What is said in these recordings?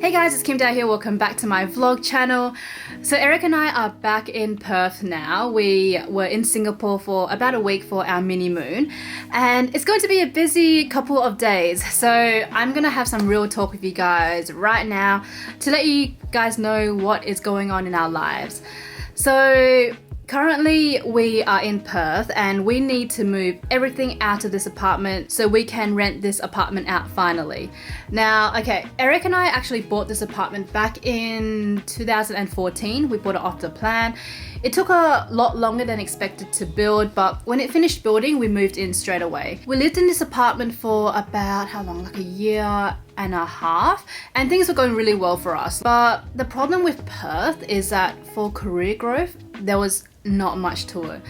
Hey guys, it's Kim Dao here. Welcome back to my vlog channel. So Eric and I are back in Perth now. We were in Singapore for about a week for our mini moon, and it's going to be a busy couple of days. So I'm gonna have some real talk with you guys right now to let you guys know what is going on in our lives. So currently we are in Perth and we need to move everything out of this apartment so we can rent this apartment out finally. Now, okay, Eric and I actually bought this apartment back in 2014. We bought it off the plan. It took a lot longer than expected to build, but when it finished building, we moved in straight away. We lived in this apartment for about, how long? Like a year and a half, and things were going really well for us. But the problem with Perth is that for career growth, there was not much to it.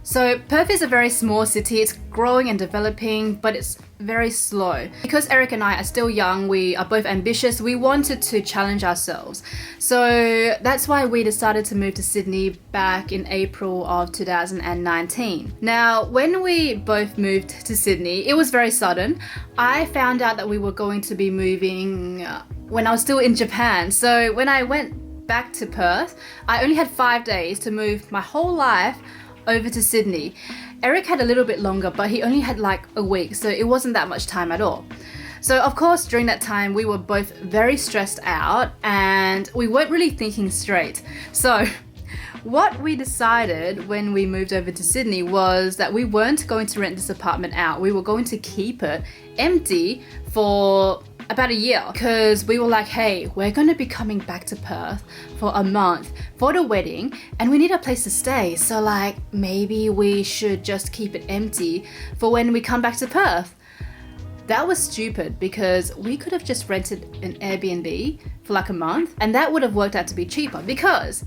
So Perth is a very small city. It's growing and developing, but it's very slow. Because Eric and I are still young, we are both ambitious, we wanted to challenge ourselves. So that's why we decided to move to Sydney back in April of 2019. Now, when we both moved to Sydney, it was very sudden. I found out that we were going to be moving when I was still in Japan. So when I went back to Perth, I only had 5 days to move my whole life over to Sydney. Eric had a little bit longer, but he only had like a week, so it wasn't that much time at all. So of course, during that time, we were both very stressed out and we weren't really thinking straight. So what we decided when we moved over to Sydney was that we weren't going to rent this apartment out. We were going to keep it empty for about a year, because we were like, hey, we're going to be coming back to Perth for a month for the wedding and we need a place to stay. So like, maybe we should just keep it empty for when we come back to Perth. That was stupid, because we could have just rented an Airbnb for like a month and that would have worked out to be cheaper, because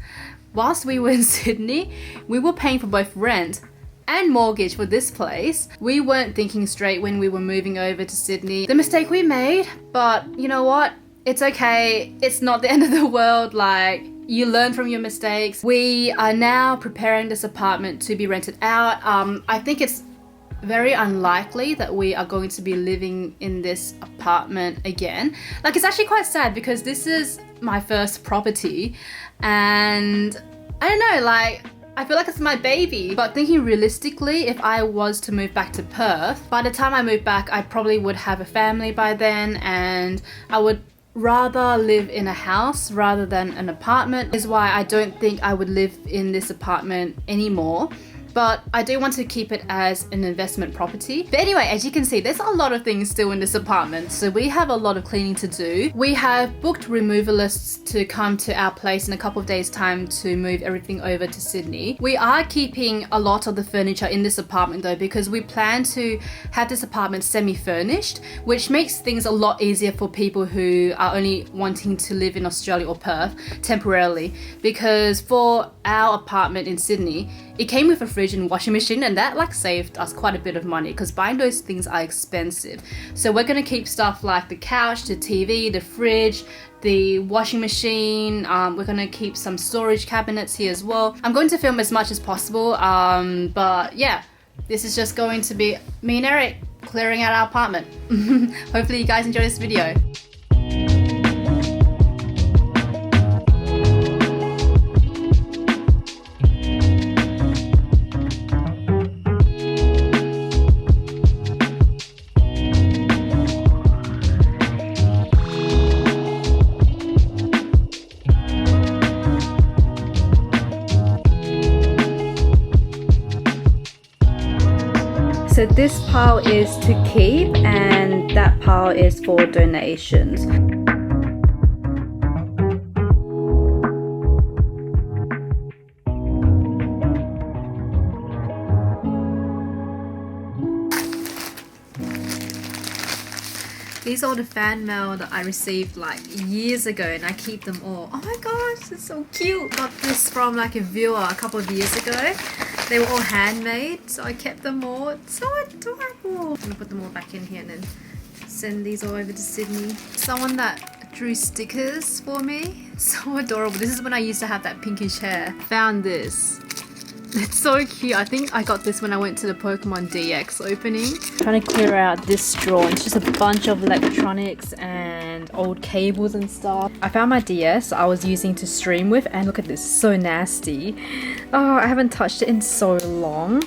whilst we were in Sydney, we were paying for both rent and mortgage for this place. We weren't thinking straight when we were moving over to Sydney. The mistake we made, but you know what? It's okay. It's not the end of the world. Like, you learn from your mistakes. We are now preparing this apartment to be rented out. I think it's very unlikely that we are going to be living in this apartment again. Like, it's actually quite sad because this is my first property and I don't know, like, I feel like it's my baby. But thinking realistically, if I was to move back to Perth, by the time I move back, I probably would have a family by then, and I would rather live in a house rather than an apartment. Is why I don't think I would live in this apartment anymore. But I do want to keep it as an investment property. But anyway, as you can see, there's a lot of things still in this apartment. So we have a lot of cleaning to do. We have booked removalists to come to our place in a couple of days' time to move everything over to Sydney. We are keeping a lot of the furniture in this apartment though, because we plan to have this apartment semi-furnished, which makes things a lot easier for people who are only wanting to live in Australia or Perth temporarily. Because for our apartment in Sydney, it came with a fridge and washing machine, and that like saved us quite a bit of money, because buying those things are expensive. So we're gonna keep stuff like the couch, the TV, the fridge, the washing machine. We're gonna keep some storage cabinets here as well. I'm going to film as much as possible, but yeah, this is just going to be me and Eric clearing out our apartment. Hopefully you guys enjoy this video. So this pile is to keep and that pile is for donations. These are the fan mail that I received like years ago, and I keep them all. Oh my gosh, it's so cute. Got this from like a viewer a couple of years ago. They were all handmade, so I kept them all. It's so adorable. I'm gonna put them all back in here and then send these all over to Sydney. Someone that drew stickers for me. So adorable. This is when I used to have that pinkish hair. Found this. It's so cute. I think I got this when I went to the Pokemon DX opening. Trying to clear out this drawer. It's just a bunch of electronics and old cables and stuff. I found my DS I was using to stream with, and look at this, so nasty. Oh, I haven't touched it in so long.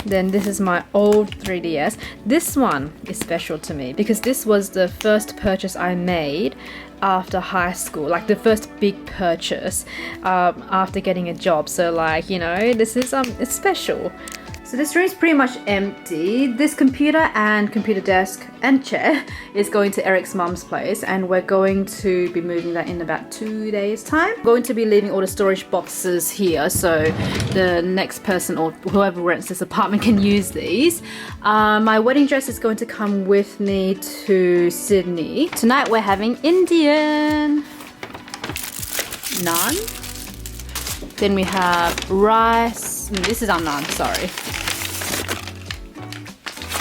Then this is my old 3DS. This one is special to me because this was the first purchase I made after high school, like the first big purchase after getting a job. So like, you know, this is it's special. So this room is pretty much empty. This computer and computer desk and chair is going to Eric's mum's place, and we're going to be moving that in about 2 days time. We're going to be leaving all the storage boxes here so the next person or whoever rents this apartment can use these. My wedding dress is going to come with me to Sydney. Tonight we're having Indian naan. Then we have rice. This is our naan, sorry.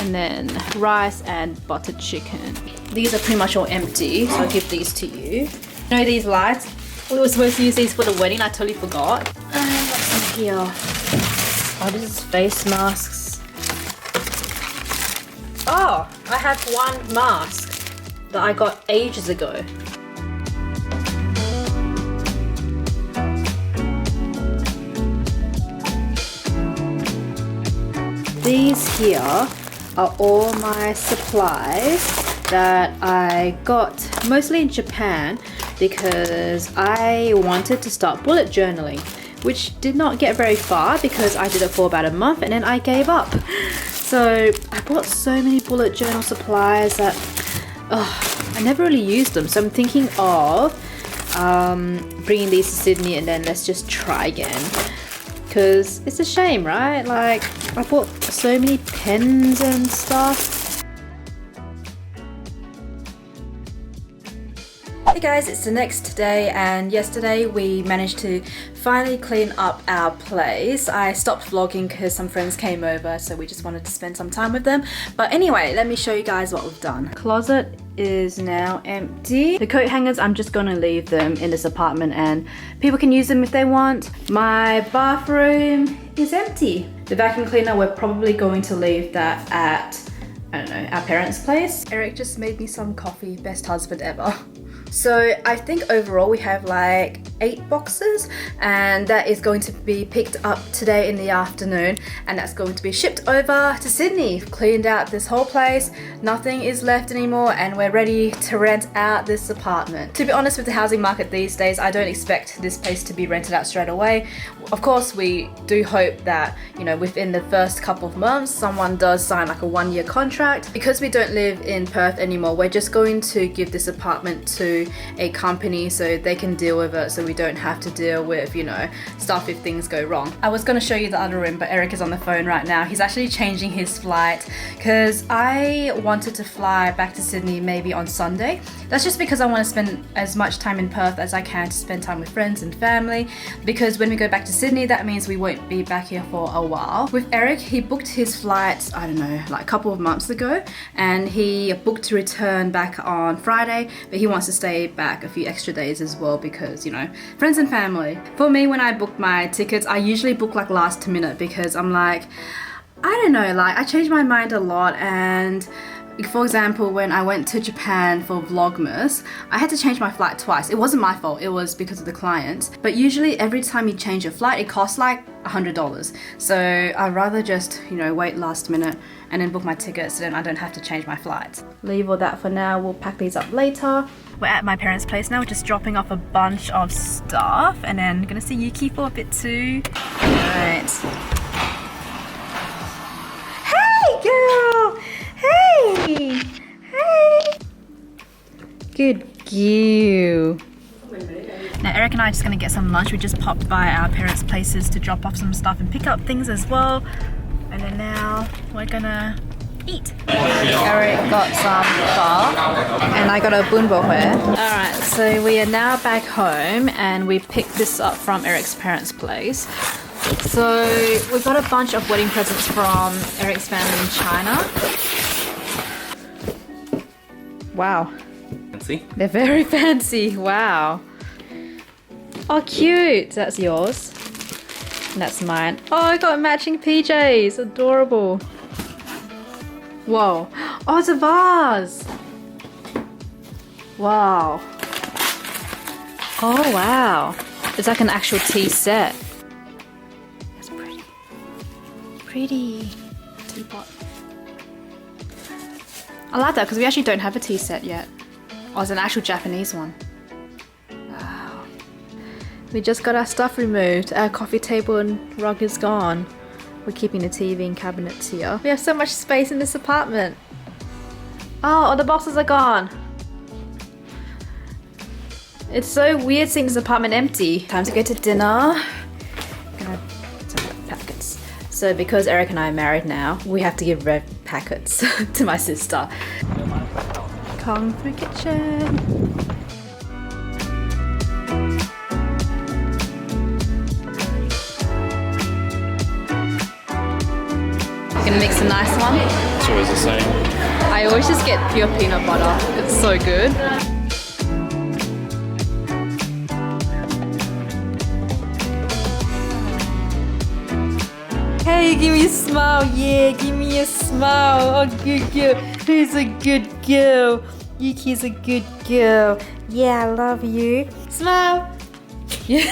And then rice and buttered chicken. These are pretty much all empty, so I'll give these to you. You know these lights? We were supposed to use these for the wedding, I totally forgot. What's in here? Oh, this is face masks. Oh, I have one mask that I got ages ago. These here are all my supplies that I got mostly in Japan because I wanted to start bullet journaling, which did not get very far because I did it for about a month and then I gave up. So I bought so many bullet journal supplies that I never really used them. So I'm thinking of bringing these to Sydney and then let's just try again. Because it's a shame, right? Like, I bought so many pens and stuff. Hey guys, it's the next day, and yesterday we managed to finally clean up our place. I stopped vlogging because some friends came over, so we just wanted to spend some time with them. But anyway, let me show you guys what we've done. Closet is now empty. The coat hangers, I'm just gonna leave them in this apartment and people can use them if they want. My bathroom is empty. The vacuum cleaner, we're probably going to leave that at, I don't know, our parents' place. Eric just made me some coffee, best husband ever. So I think overall we have like 8 boxes, and that is going to be picked up today in the afternoon, and that's going to be shipped over to Sydney. We've cleaned out this whole place, nothing is left anymore, and we're ready to rent out this apartment. To be honest, with the housing market these days, I don't expect this place to be rented out straight away. Of course, we do hope that, you know, within the first couple of months someone does sign like a 1-year contract. Because we don't live in Perth anymore, we're just going to give this apartment to a company so they can deal with it, so we don't have to deal with, you know, stuff if things go wrong. I was going to show you the other room, but Eric is on the phone right now. He's actually changing his flight because I wanted to fly back to Sydney maybe on Sunday. That's just because I want to spend as much time in Perth as I can to spend time with friends and family, because when we go back to Sydney, that means we won't be back here for a while. With Eric, he booked his flight, I don't know, like a couple of months ago, and he booked to return back on Friday, but he wants to stay back a few extra days as well because, you know, friends and family. For me, when I book my tickets, I usually book like last minute because I'm like, I don't know, like I change my mind a lot. And for example, when I went to Japan for Vlogmas, I had to change my flight twice. It wasn't my fault, it was because of the client. But usually every time you change your flight, it costs like $100. So I'd rather just, you know, wait last minute and then book my tickets so then I don't have to change my flight. Leave all that for now, we'll pack these up later. We're at my parents' place now, just dropping off a bunch of stuff, and then gonna see Yuki for a bit too. Alright. Hey girl! Hey! Hey! Good girl. Now Eric and I are just gonna get some lunch. We just popped by our parents' places to drop off some stuff and pick up things as well. And then now we're gonna eat. Eric got some pho and I got a bun bo hue. Alright, so we are now back home and we picked this up from Eric's parents' place. So we got a bunch of wedding presents from Eric's family in China. Wow. Fancy? They're very fancy, wow. Oh cute, that's yours. And that's mine. Oh, I got matching PJs, adorable. Whoa, oh it's a vase. Wow. Oh wow. It's like an actual tea set. That's pretty. Pretty. Teapot. I like that because we actually don't have a tea set yet. Oh, it's an actual Japanese one. Wow. We just got our stuff removed. Our coffee table and rug is gone. We're keeping the TV and cabinets here. We have so much space in this apartment. Oh, all the boxes are gone. It's so weird seeing this apartment empty. Time to go to dinner. Gonna some packets. So because Eric and I are married now, we have to give red packets to my sister. Kung Fu kitchen. Gonna mix a nice one. It's always the same. I always just get pure peanut butter. It's so good. Hey, give me a smile. Yeah, give me a smile. Oh, good girl. Who's a good girl? Yuki's a good girl. Yeah, I love you. Smile. Yeah.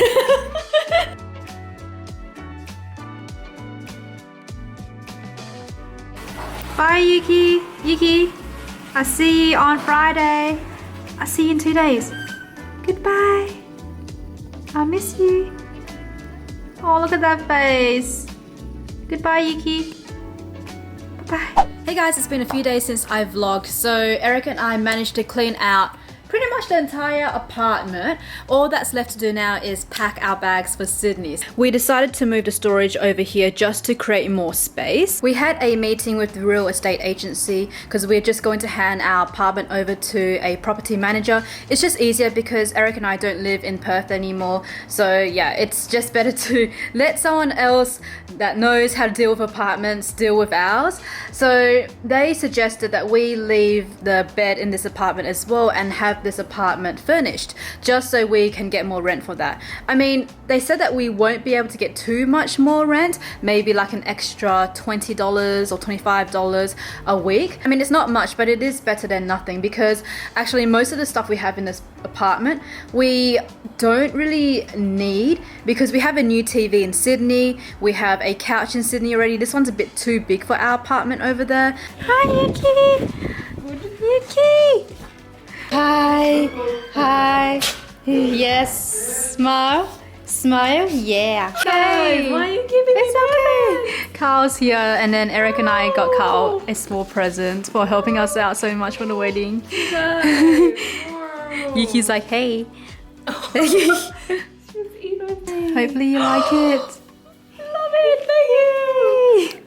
Bye, Yuki. Yuki, I see you on Friday. I'll see you in 2 days. Goodbye. I miss you. Oh, look at that face. Goodbye, Yuki. Bye-bye. Hey guys, it's been a few days since I vlogged. So Eric and I managed to clean out pretty much the entire apartment. All that's left to do now is pack our bags for Sydney. We decided to move the storage over here just to create more space. We had a meeting with the real estate agency because we're just going to hand our apartment over to a property manager. It's just easier because Eric and I don't live in Perth anymore. So yeah, it's just better to let someone else that knows how to deal with apartments deal with ours. So they suggested that we leave the bed in this apartment as well and have this apartment furnished just so we can get more rent for that. I mean, they said that we won't be able to get too much more rent, maybe like an extra $20 or $25 a week. I mean, it's not much, but it is better than nothing because actually most of the stuff we have in this apartment we don't really need because we have a new TV in Sydney, we have a couch in Sydney already. This one's a bit too big for our apartment over there. Hi, Yuki! Yuki! Hi, hi, yes, smile, smile, yeah. Guys, why are you giving me It's okay. Carl's here, and then Eric and I got Carl a small present for helping us out so much for the wedding. Yuki's like, hey. Hopefully Hopefully you like it. Love it, thank you.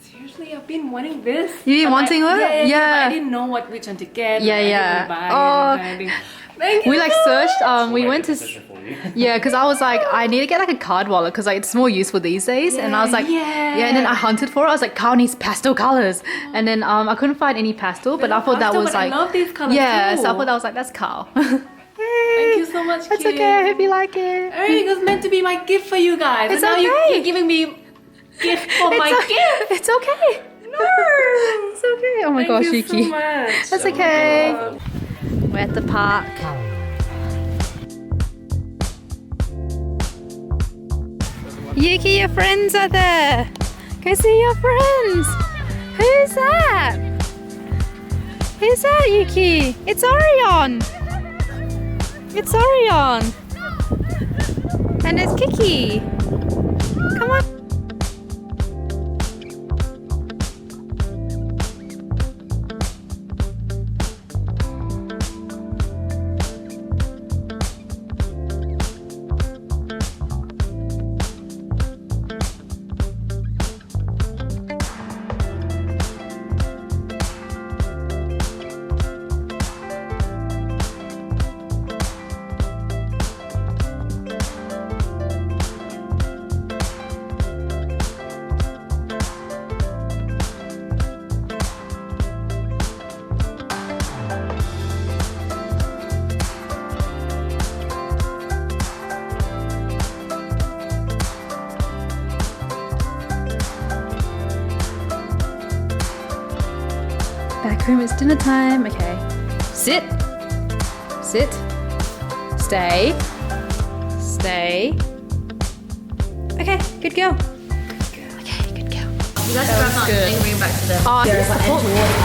Seriously, I've been wanting this. You been wanting it? Yeah. I didn't know which one to get. Yeah. Thank you. We like searched, we went to, yeah, because I was like, I need to get like a card wallet because like it's more useful these days. And I was like, yeah, and then I hunted for it. I was like, Carl needs pastel colors. And then I couldn't find any pastel, but I thought that was like, I love these colors yeah, too. so I thought that was like, that's Carl. Thank you so much, It's kid. okay, I hope you like it. Eric, it was meant to be my gift for you guys. It's and now okay. you're giving me gift for my gift. It's okay. No. It's okay. Oh my gosh, Thank you Yuki. so much. That's okay. We're at the park. Yuki, your friends are there. Go see your friends. Who's that? Who's that, Yuki? It's Orion. It's Orion. And it's Kiki. Come on. Back room, it's dinner time. Okay. Sit. Sit. Stay. Stay. Okay, good girl. Okay, good girl. You guys grab that and bring it back to them. Oh,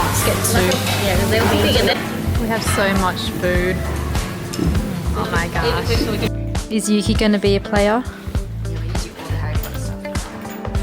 Let's get two. Yeah, because they'll be big and then. we have so much food. Oh my gosh. Is Yuki gonna be a player?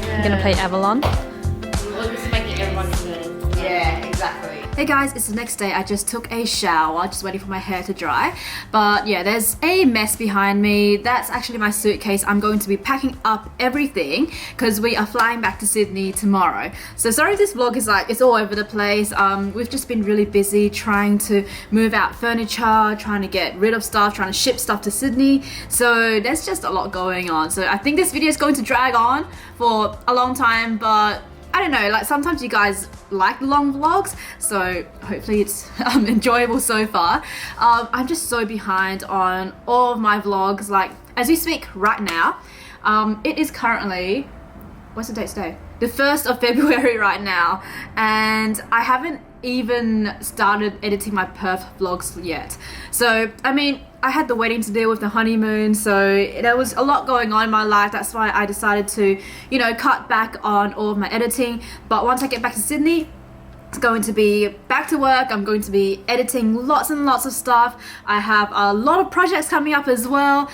You're gonna play Avalon? Well, this is making everyone good. Yeah, exactly. Hey guys, it's the next day. I just took a shower, just waiting for my hair to dry. But yeah, there's a mess behind me. That's actually my suitcase. I'm going to be packing up everything because we are flying back to Sydney tomorrow. So sorry if this vlog is like, it's all over the place. We've just been really busy trying to move out furniture, trying to get rid of stuff, trying to ship stuff to Sydney. So there's just a lot going on. So I think this video is going to drag on for a long time, but I don't know, like sometimes you guys like long vlogs, so hopefully it's enjoyable so far. I'm just so behind on all of my vlogs. Like as we speak right now, it is currently, what's the date today? The 1st of February right now, and I haven't even started editing my Perth vlogs yet. So I mean, I had the wedding to deal with, the honeymoon, so there was a lot going on in my life. That's why I decided to, you know, cut back on all of my editing. But once I get back to Sydney, it's going to be back to work. I'm going to be editing lots and lots of stuff. I have a lot of projects coming up as well.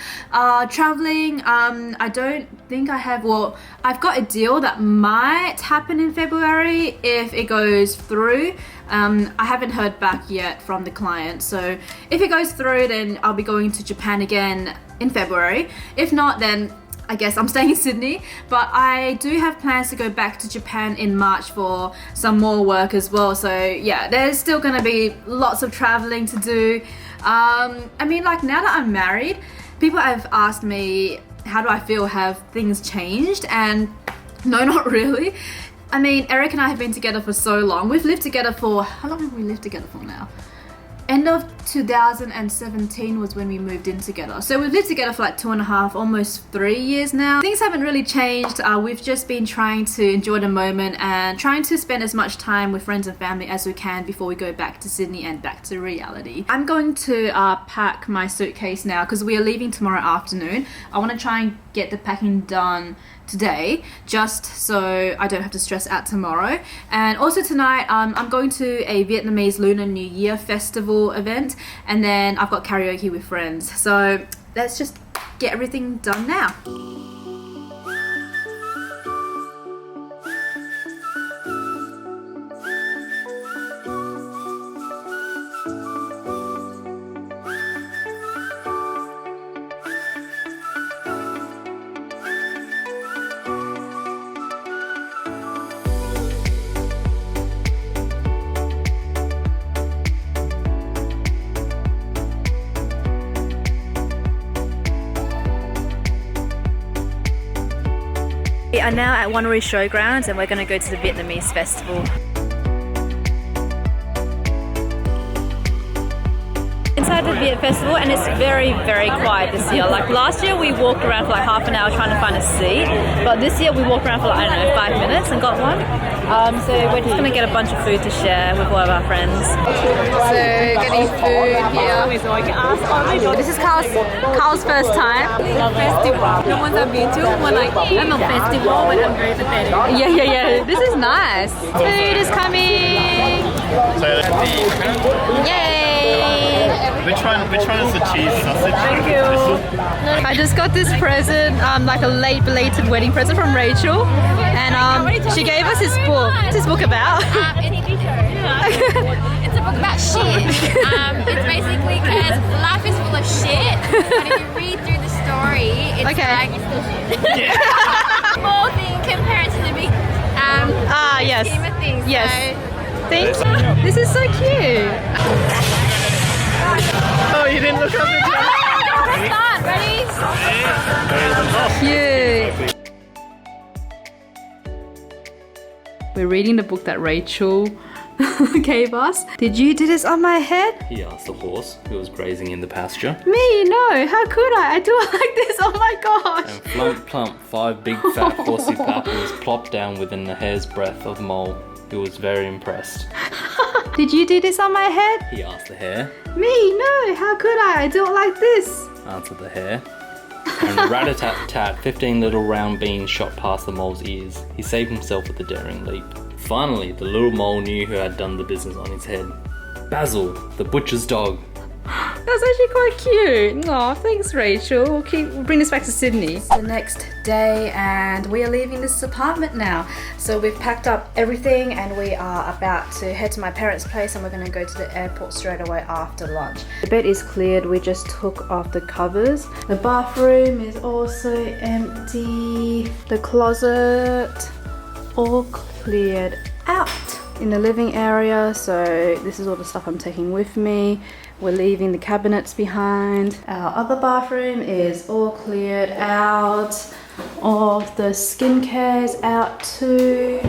Traveling, I don't think I have, well, I've got a deal that might happen in February if it goes through. I haven't heard back yet from the client, so if it goes through, then I'll be going to Japan again in February. If not, then I guess I'm staying in Sydney, but I do have plans to go back to Japan in March for some more work as well. So yeah, there's still gonna be lots of traveling to do. I mean, like now that I'm married, people have asked me, how do I feel? Have things changed? And no, not really. I mean, Eric and I have been together for so long. We've lived together for, how long have we lived together for now? End of 2017 was when we moved in together. So we've lived together for like 2.5, almost 3 years now. Things haven't really changed. We've just been trying to enjoy the moment and trying to spend as much time with friends and family as we can before we go back to Sydney and back to reality. I'm going to pack my suitcase now because we are leaving tomorrow afternoon. I want to try and get the packing done today, just so I don't have to stress out tomorrow. And also tonight, I'm going to a Vietnamese Lunar New Year festival event, and then I've got karaoke with friends. So let's just get everything done now. We are now at Wanneroo Showgrounds and we're going to go to the Vietnamese festival. Inside the Viet festival, and it's very, very quiet this year. Like last year we walked around for like half an hour trying to find a seat, but this year we walked around for like, I don't know, 5 minutes and got one. So we're just going to get a bunch of food to share with all of our friends. So getting food here. This is Carl's first time. Festival. The ones I've been to were like, I'm a festival when I'm very pathetic. Yeah. This is nice. Food is coming. Yay! Which one is the cheese sausage? Thank you. I just got this present, like a late belated wedding present from Rachel, and she gave us this book. What's this book about? It's a book about shit. It's basically because life is full of shit, but if you read through the story, it's like it's still shit. Small thing compared to the big yes. scheme of things. Yes. So, Thanks. This is so cute. Oh, you didn't look up at let's start. Ready? Cute. We're reading the book that Rachel gave us. Did you do this on my head? He asked the horse who was grazing in the pasture. Me? No. How could I? I do it like this. Oh my gosh. And flump plump, 5 big fat horsey pappers plopped down within a hair's breadth of the mole. He was very impressed. Did you do this on my head? He asked the hare. Me? No, how could I? I do it like this. Answered the hare. And rat-a-tat-tat, 15 little round beans shot past the mole's ears. He saved himself with a daring leap. Finally, the little mole knew who had done the business on his head. Basil, the butcher's dog. That's actually quite cute. Aw, thanks Rachel. We'll bring this back to Sydney. It's the next day and we are leaving this apartment now. So we've packed up everything and we are about to head to my parents' place and we're going to go to the airport straight away after lunch. The bed is cleared, we just took off the covers. The bathroom is also empty. The closet all cleared out. In the living area, so this is all the stuff I'm taking with me. We're leaving the cabinets behind. Our other bathroom is all cleared out. All of the skincare is out too.